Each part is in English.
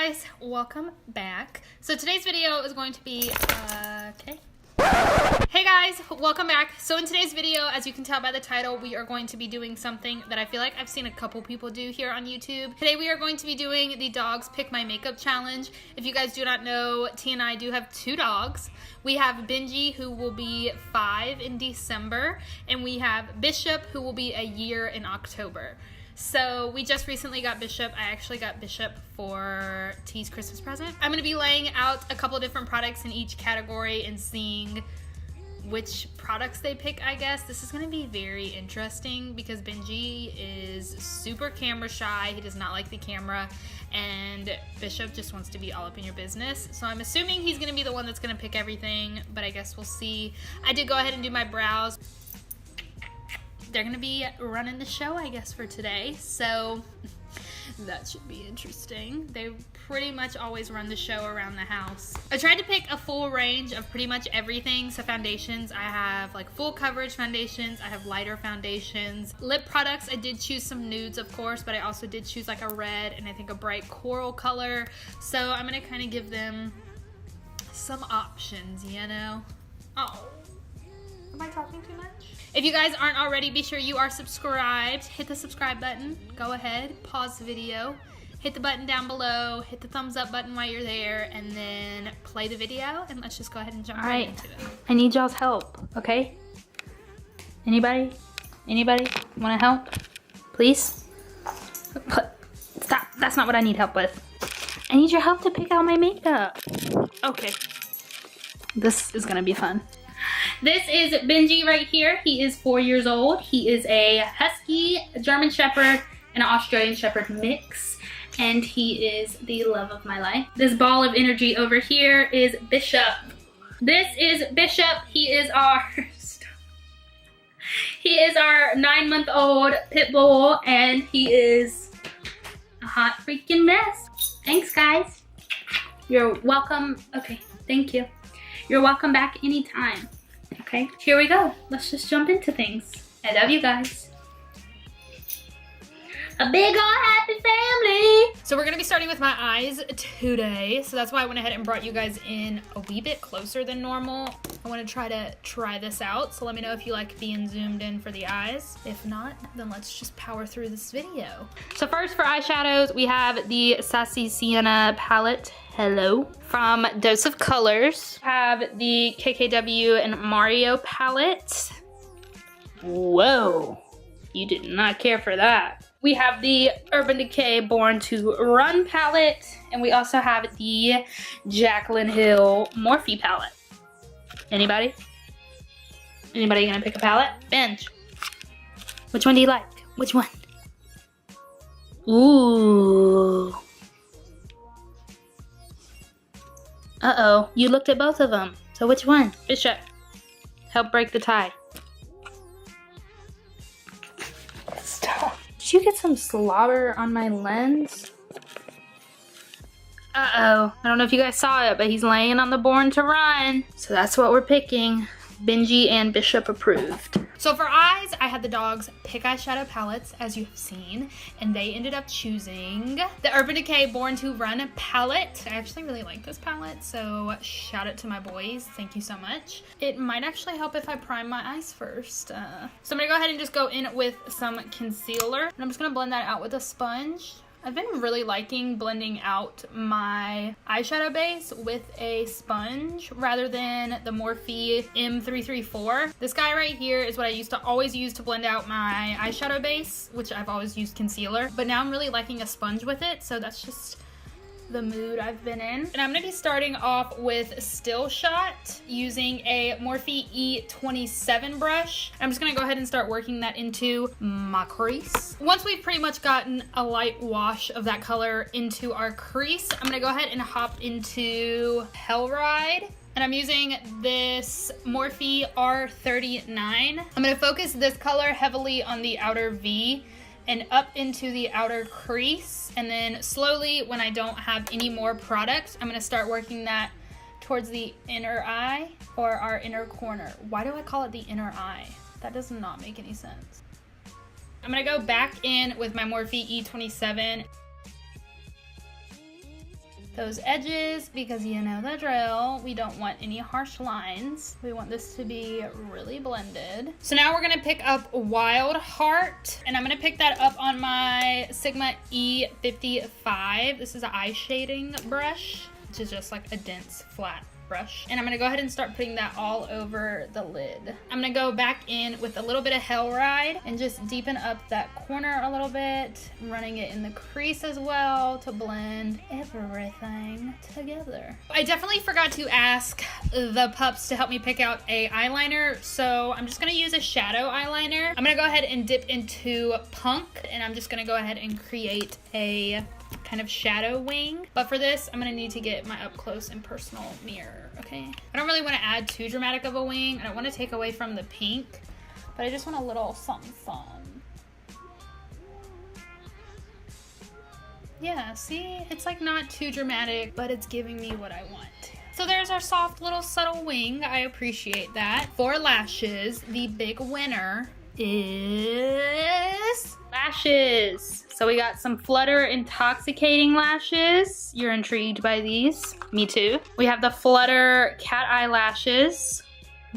guys, welcome back. So today's video is going to be, Hey guys, welcome back. So in today's video, as you can tell by the title, we are going to be doing something that I feel like I've seen a couple people do here on YouTube. Today we are going to be doing the Dogs Pick My Makeup Challenge. If you guys do not know, T and I do have two dogs. We have Benji, who will be 5 in December, and we have Bishop, who will be a year in October. So we just recently got Bishop. I actually got Bishop for T's Christmas present. I'm gonna be laying out a couple of different products in each category and seeing which products they pick, I guess. This is gonna be very interesting because Benji is super camera shy. He does not like the camera, and Bishop just wants to be all up in your business. So I'm assuming he's gonna be the one that's gonna pick everything, but I guess we'll see. I did go ahead and do my brows. They're gonna be running the show, I guess, for today, so that should be interesting. They pretty much always run the show around the house. I tried to pick a full range of pretty much everything. So foundations, I have like full coverage foundations, I have lighter foundations. Lip products, I did choose some nudes, of course, but I also did choose like a red and I think a bright coral color. So I'm gonna kind of give them some options, you know? Oh, am I talking too much? If you guys aren't already, be sure you are subscribed. Hit the subscribe button. Go ahead, pause the video, hit the button down below, hit the thumbs up button while you're there, and then play the video, and let's just go ahead and jump right into it. I need y'all's help, okay? Anybody? Anybody want to help? Please? Stop. That's not what I need help with. I need your help to pick out my makeup. Okay. This is gonna be fun. This is Benji right here. He is 4 years old. He is a Husky, a German Shepherd, and an Australian Shepherd mix. And he is the love of my life. This ball of energy over here is Bishop. This is Bishop. He is our 9-month-old pit bull, and he is a hot freaking mess. Thanks, guys. You're welcome. Okay, thank you. You're welcome back anytime. Okay, here we go. Let's just jump into things. I love you guys. A big ol' happy family. So we're gonna be starting with my eyes today. So that's why I went ahead and brought you guys in a wee bit closer than normal. I wanna try this out. So let me know if you like being zoomed in for the eyes. If not, then let's just power through this video. So first for eyeshadows, we have the Sassy Sienna palette. Hello. From Dose of Colors. Have the KKW and Mario palette. Whoa, you did not care for that. We have the Urban Decay Born to Run palette, and we also have the Jaclyn Hill Morphe palette. Anybody? Anybody gonna pick a palette? Benj. Which one do you like? Which one? Ooh. Uh-oh, you looked at both of them. So which one? Bishop, help break the tie. Stop. Did you get some slobber on my lens? Uh-oh, I don't know if you guys saw it, but he's laying on the Born to Run. So that's what we're picking. Benji and Bishop approved. So for eyes, I had the dogs pick eyeshadow palettes, as you have seen, and they ended up choosing the Urban Decay Born to Run palette. I actually really like this palette, so shout out to my boys. Thank you so much. It might actually help if I prime my eyes first. So I'm gonna go ahead and just go in with some concealer, and I'm just gonna blend that out with a sponge. I've been really liking blending out my eyeshadow base with a sponge rather than the Morphe M334. This guy right here is what I used to always use to blend out my eyeshadow base, which I've always used concealer, but now I'm really liking a sponge with it, so that's just the mood I've been in. And I'm gonna be starting off with Still Shot using a Morphe E27 brush. I'm just gonna go ahead and start working that into my crease. Once we've pretty much gotten a light wash of that color into our crease, I'm gonna go ahead and hop into Hell Ride. And I'm using this Morphe R39. I'm gonna focus this color heavily on the outer V and up into the outer crease, and then slowly, when I don't have any more product, I'm gonna start working that towards the inner eye or our inner corner. Why do I call it the inner eye? That does not make any sense. I'm gonna go back in with my Morphe E27 those edges because you know the drill. We don't want any harsh lines. We want this to be really blended. So now we're gonna pick up Wild Heart, and I'm gonna pick that up on my Sigma E55. This is an eye shading brush, which is just like a dense flat brush. And I'm gonna go ahead and start putting that all over the lid. I'm gonna go back in with a little bit of Hell Ride and just deepen up that corner a little bit. I'm running it in the crease as well to blend everything together. I definitely forgot to ask the pups to help me pick out a eyeliner, so I'm just gonna use a shadow eyeliner. I'm gonna go ahead and dip into Punk, and I'm just gonna go ahead and create a kind of shadow wing. But for this, I'm gonna need to get my up close and personal mirror, okay? I don't really want to add too dramatic of a wing. I don't want to take away from the pink, but I just want a little something fun. Yeah, see? It's like not too dramatic, but it's giving me what I want. So there's our soft little subtle wing. I appreciate that. For lashes, the big winner is lashes. So we got some Flutter Intoxicating lashes. You're intrigued by these. Me too. We have the Flutter Cat Eye lashes.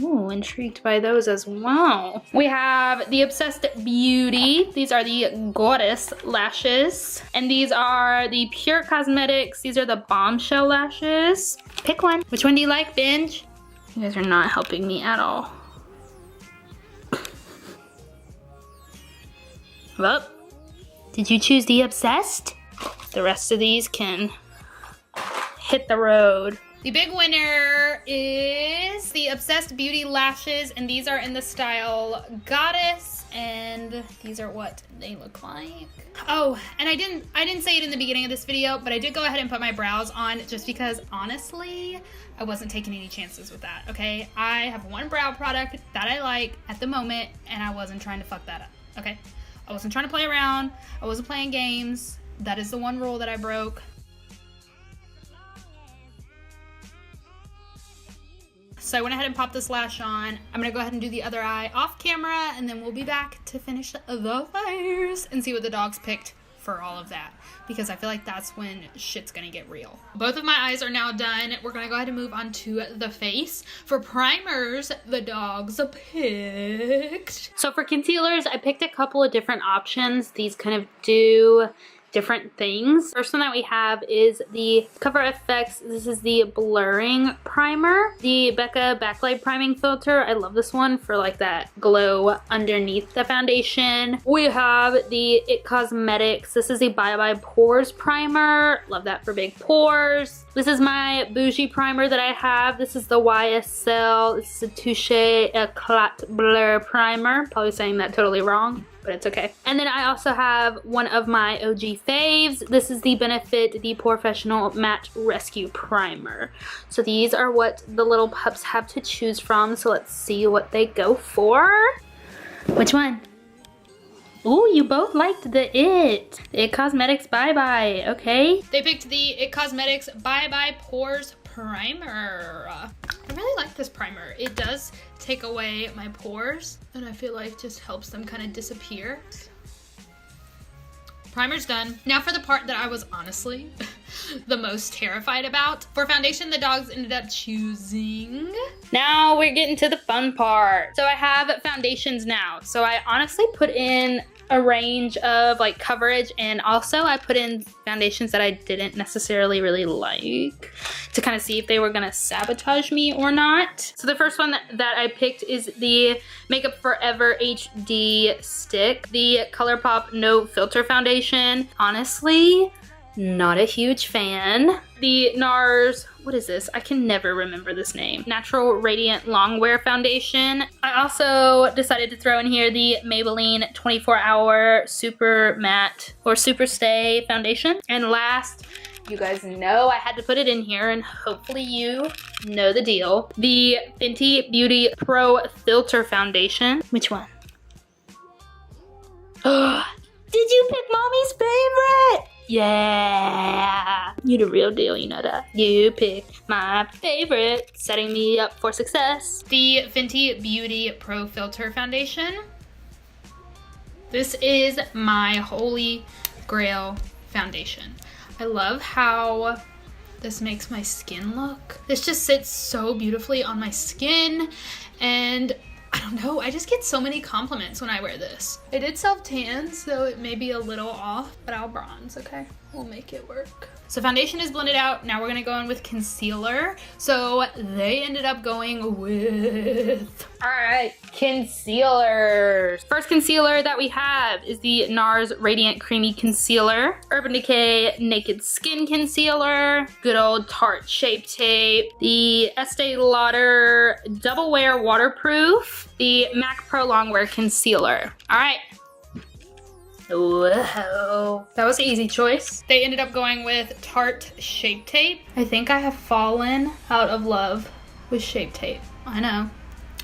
Ooh, intrigued by those as well. We have the Obsessed Beauty. These are the Goddess lashes. And these are the Pure Cosmetics. These are the Bombshell lashes. Pick one. Which one do you like, Binge? You guys are not helping me at all. Well, did you choose the Obsessed? The rest of these can hit the road. The big winner is the Obsessed Beauty lashes, and these are in the style Goddess, and these are what they look like. Oh, and I didn't say it in the beginning of this video, but I did go ahead and put my brows on just because honestly, I wasn't taking any chances with that, okay? I have one brow product that I like at the moment, and I wasn't trying to fuck that up, okay? I wasn't trying to play around. I wasn't playing games. That is the one rule that I broke. So I went ahead and popped this lash on. I'm gonna go ahead and do the other eye off camera, and then we'll be back to finish the face and see what the dogs picked for all of that, because I feel like that's when shit's gonna get real. Both of my eyes are now done. We're gonna go ahead and move on to the face. For primers, the dogs picked. So for concealers, I picked a couple of different options. These kind of do different things. First one that we have is the Cover FX. This is the blurring primer, the Becca backlight priming filter. I love this one for like that glow underneath the foundation. We have the It Cosmetics. This is the Bye Bye Pores primer. Love that for big pores. This is my bougie primer that I have. This is the YSL. This is a Touche Eclat Blur primer. Probably saying that totally wrong, but it's okay. And then I also have one of my OG faves. This is the Benefit The Professional Matte Rescue Primer. So these are what the little pups have to choose from. So let's see what they go for. Which one? Ooh, you both liked the It Cosmetics Bye Bye, okay. They picked the It Cosmetics Bye Bye Pores Primer. I really like this primer. It does take away my pores, and I feel like just helps them kind of disappear. Primer's done. Now for the part that I was honestly the most terrified about. For foundation, the dogs ended up choosing. Now we're getting to the fun part. So I have foundations now. So I honestly put in a range of like coverage, and also I put in foundations that I didn't necessarily really like to kind of see if they were gonna sabotage me or not. So the first one that I picked is the Makeup Forever HD stick, the ColourPop No Filter foundation. Honestly, not a huge fan. The NARS, what is this? I can never remember this name. Natural Radiant Longwear Foundation. I also decided to throw in here the Maybelline 24-Hour Super Matte or Super Stay Foundation. And last, you guys know I had to put it in here, and hopefully you know the deal. The Fenty Beauty Pro Filter Foundation. Which one? Did you pick Mommy's favorite? Yeah, you the real deal, you know that. You picked my favorite, setting me up for success. The Fenty Beauty Pro Filter Foundation. This is my holy grail foundation. I love how this makes my skin look. This just sits so beautifully on my skin, and I don't know, I just get so many compliments when I wear this. I did self-tan, so it may be a little off, but I'll bronze, okay? We'll make it work. So foundation is blended out. Now we're gonna go in with concealer. So they ended up going with, all right, concealers. First concealer that we have is the NARS Radiant Creamy Concealer, Urban Decay Naked Skin Concealer, good old Tarte Shape Tape, the Estee Lauder Double Wear Waterproof, the MAC Pro Longwear Concealer. All right. Whoa. That was an easy choice. They ended up going with Tarte Shape Tape. I think I have fallen out of love with Shape Tape. I know.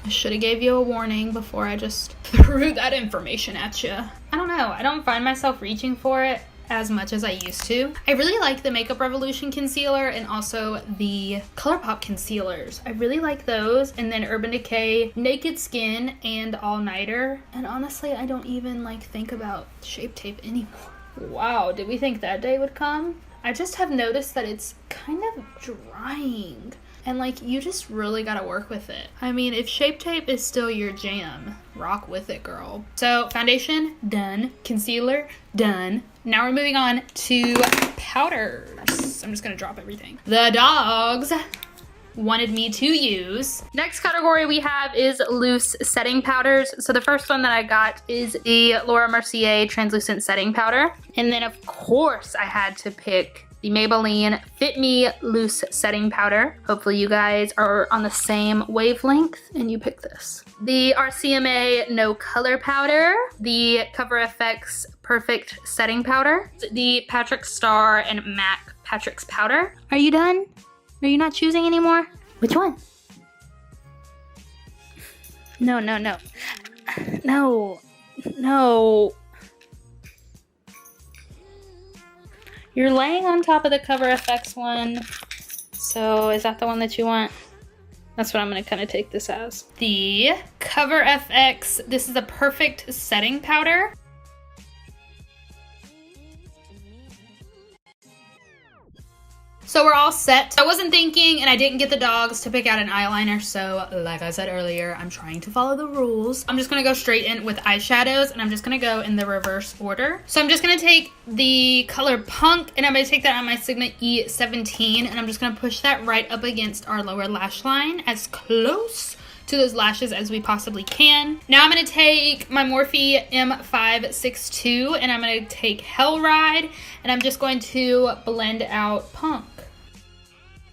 I should have gave you a warning before I just threw that information at you. I don't know. I don't find myself reaching for it as much as I used to. I really like the Makeup Revolution concealer and also the ColourPop concealers. I really like those, and then Urban Decay Naked Skin and All Nighter. And honestly, I don't even like think about Shape Tape anymore. Wow, did we think that day would come? I just have noticed that it's kind of drying. And like, you just really gotta work with it. I mean, if Shape Tape is still your jam, rock with it, girl. So foundation, done. Concealer, done. Now we're moving on to powders. I'm just gonna drop everything. The dogs wanted me to use. Next category we have is loose setting powders. So the first one that I got is the Laura Mercier Translucent Setting Powder. And then of course I had to pick the Maybelline Fit Me Loose Setting Powder. Hopefully you guys are on the same wavelength and you pick this. The RCMA No Color Powder, the Cover FX Perfect Setting Powder, the Patrick Star and MAC Patrick's Powder. Are you done? Are you not choosing anymore? Which one? No, no, no. No, no. You're laying on top of the Cover FX one. So is that the one that you want? That's what I'm gonna kind of take this as. The Cover FX, this is a perfect setting powder. So we're all set. I wasn't thinking, and I didn't get the dogs to pick out an eyeliner, so like I said earlier, I'm trying to follow the rules. I'm just gonna go straight in with eyeshadows, and I'm just gonna go in the reverse order. So I'm just gonna take the color Punk, and I'm gonna take that on my Sigma E17, and I'm just gonna push that right up against our lower lash line as close to those lashes as we possibly can. Now I'm gonna take my Morphe M562, and I'm gonna take Hell Ride, and I'm just going to blend out Punk.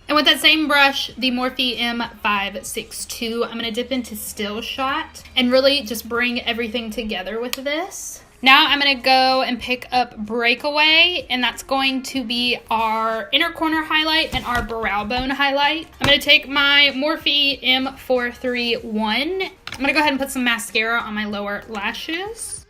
And with that same brush, the Morphe M562, I'm gonna dip into Still Shot and really just bring everything together with this. Now I'm gonna go and pick up Breakaway, and that's going to be our inner corner highlight and our brow bone highlight. I'm gonna take my Morphe M431. I'm gonna go ahead and put some mascara on my lower lashes.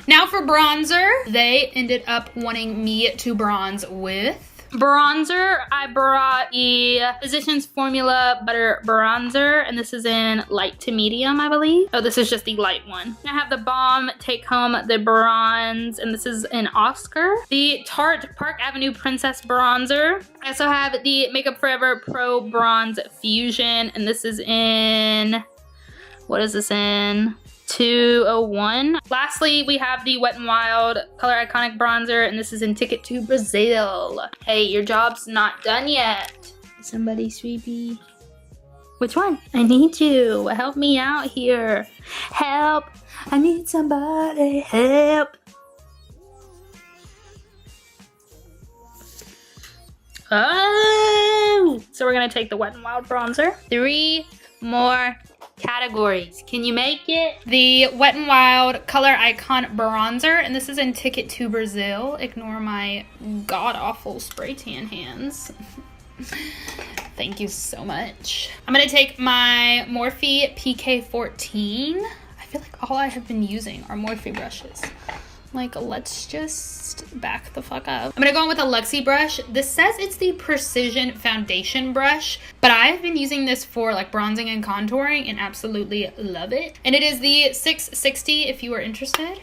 Now for bronzer, they ended up wanting me to bronze with bronzer. I brought the Physicians Formula Butter Bronzer, and this is in light to medium, I believe. Oh, this is just the light one. I have the Balm Take Home the Bronze, and this is in Oscar. The Tarte Park Avenue Princess Bronzer. I also have the Makeup Forever Pro Bronze Fusion, and this is in, what is this in? 201. Lastly, we have the Wet n Wild Color Iconic Bronzer, and this is in Ticket to Brazil. Hey, your job's not done yet. Somebody sweepy. Which one? I need you. Help me out here. Help. I need somebody. Help. Oh! So we're gonna take the Wet n Wild Bronzer. 3 more categories. Can you make it? The Wet n Wild Color Icon Bronzer, and this is in Ticket to Brazil. Ignore my god-awful spray tan hands. Thank you so much. I'm gonna take my Morphe PK14. I feel like all I have been using are Morphe brushes. Like, let's just back the fuck up. I'm gonna go in with a Luxie brush. This says it's the Precision Foundation brush, but I've been using this for like bronzing and contouring and absolutely love it. And it is the 660 if you are interested.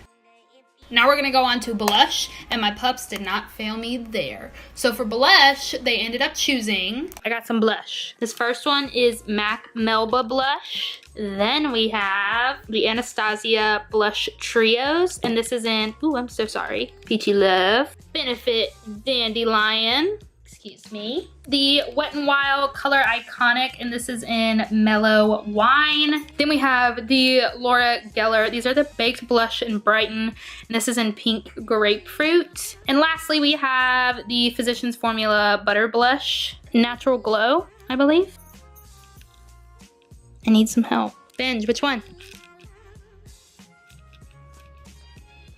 Now we're gonna go on to blush, and my pups did not fail me there. So for blush, they ended up choosing, I got some blush. This first one is MAC Melba blush. Then we have the Anastasia blush trios, and this is in, ooh, I'm so sorry, Peachy Love, Benefit Dandelion, excuse me. The Wet n Wild Color Iconic, and this is in Mellow Wine. Then we have the Laura Geller. These are the Baked Blush in Brighton, and this is in Pink Grapefruit. And lastly, we have the Physicians Formula Butter Blush, Natural Glow, I believe. I need some help. Benj, which one?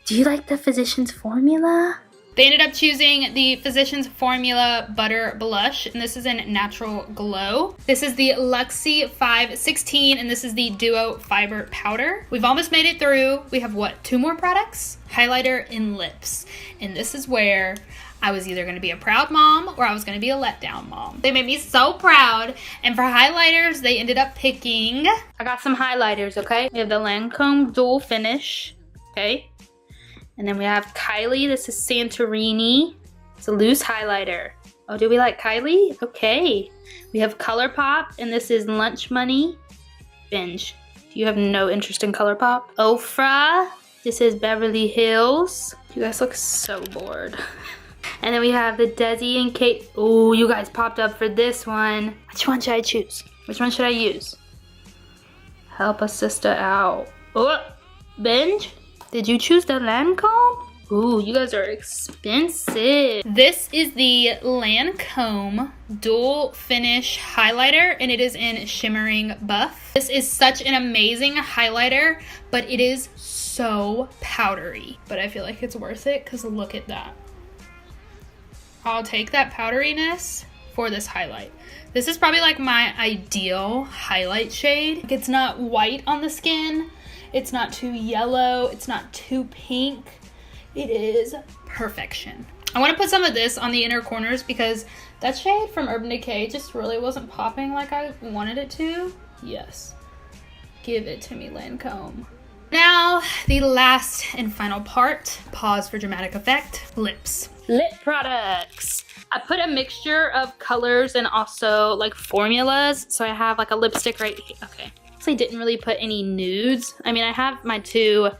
Do you like the Physicians Formula? They ended up choosing the Physicians Formula Butter Blush, and this is in Natural Glow. This is the Luxie 516, and this is the Duo Fiber Powder. We've almost made it through. We have, what, 2 more products? Highlighter and lips. And this is where I was either going to be a proud mom or I was going to be a letdown mom. They made me so proud. And for highlighters, they ended up picking, I got some highlighters, okay? We have the Lancome Dual Finish, okay? And then we have Kylie. This is Santorini. It's a loose highlighter. Oh, do we like Kylie? Okay. We have ColourPop, and this is Lunch Money. Binge. You have no interest in ColourPop. Ofra. This is Beverly Hills. You guys look so bored. And then we have the Desi and Kate. Oh, you guys popped up for this one. Which one should I choose? Which one should I use? Help a sister out. Oh, Binge. Did you choose the Lancome? Ooh, you guys are expensive. This is the Lancome Dual Finish Highlighter, and it is in Shimmering Buff. This is such an amazing highlighter, but it is so powdery. But I feel like it's worth it because look at that. I'll take that powderiness for this highlight. This is probably like my ideal highlight shade. It's not white on the skin. It's not too yellow. It's not too pink. It is perfection. I want to put some of this on the inner corners because that shade from Urban Decay just really wasn't popping like I wanted it to. Yes. Give it to me, Lancome. Now, the last and final part, pause for dramatic effect, lips. Lip products. I put a mixture of colors and also like formulas. So I have like a lipstick right here. Okay. I didn't really put any nudes. I mean, I have my 2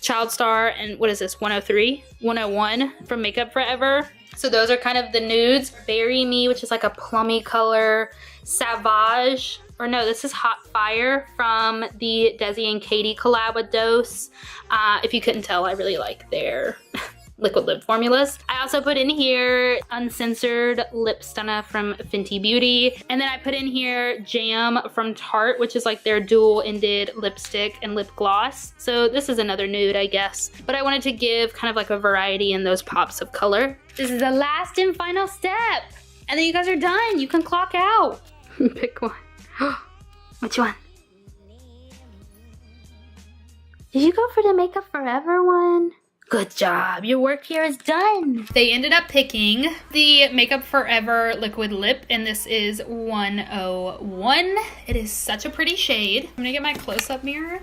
Child Star and what is this, 103, 101 from Makeup Forever. So those are kind of the nudes. Bury Me, which is like a plummy color. Savage, or no, this is Hot Fire from the Desi and Katie collab with Dose. If you couldn't tell, I really like their liquid lip formulas. I also put in here Uncensored Lip Stunner from Fenty Beauty. And then I put in here Jam from Tarte, which is like their dual-ended lipstick and lip gloss. So this is another nude, I guess. But I wanted to give kind of like a variety in those pops of color. This is the last and final step. And then you guys are done. You can clock out. Pick one. Which one? Did you go for the Makeup Forever one? Good job, your work here is done. They ended up picking the Makeup Forever liquid lip, and this is 101. It is such a pretty shade. I'm gonna get my close-up mirror.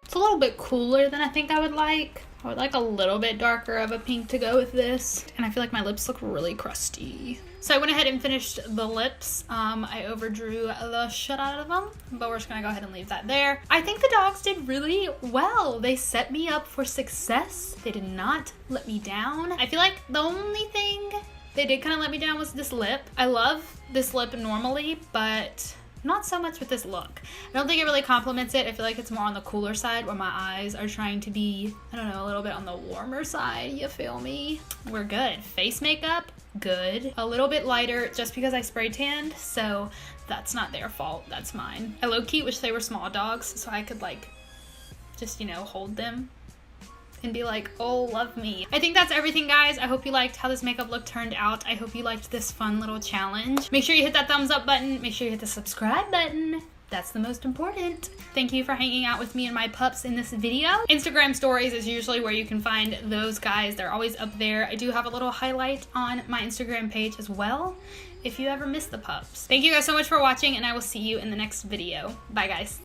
It's a little bit cooler than I think I would like. I would like a little bit darker of a pink to go with this. And I feel like my lips look really crusty. So I went ahead and finished the lips. I overdrew the shit out of them, but we're just gonna go ahead and leave that there. I think the dogs did really well. They set me up for success. They did not let me down. I feel like the only thing they did kind of let me down was this lip. I love this lip normally, but not so much with this look. I don't think it really complements it. I feel like it's more on the cooler side where my eyes are trying to be, I don't know, a little bit on the warmer side, you feel me? We're good. Face makeup, good. A little bit lighter just because I spray tanned, so that's not their fault, that's mine. I low-key wish they were small dogs so I could like, just, you know, hold them and be like, oh, love me. I think that's everything, guys. I hope you liked how this makeup look turned out. I hope you liked this fun little challenge. Make sure you hit that thumbs up button. Make sure you hit the subscribe button. That's the most important. Thank you for hanging out with me and my pups in this video. Instagram stories is usually where you can find those guys. They're always up there. I do have a little highlight on my Instagram page as well if you ever miss the pups. Thank you guys so much for watching, and I will see you in the next video. Bye, guys.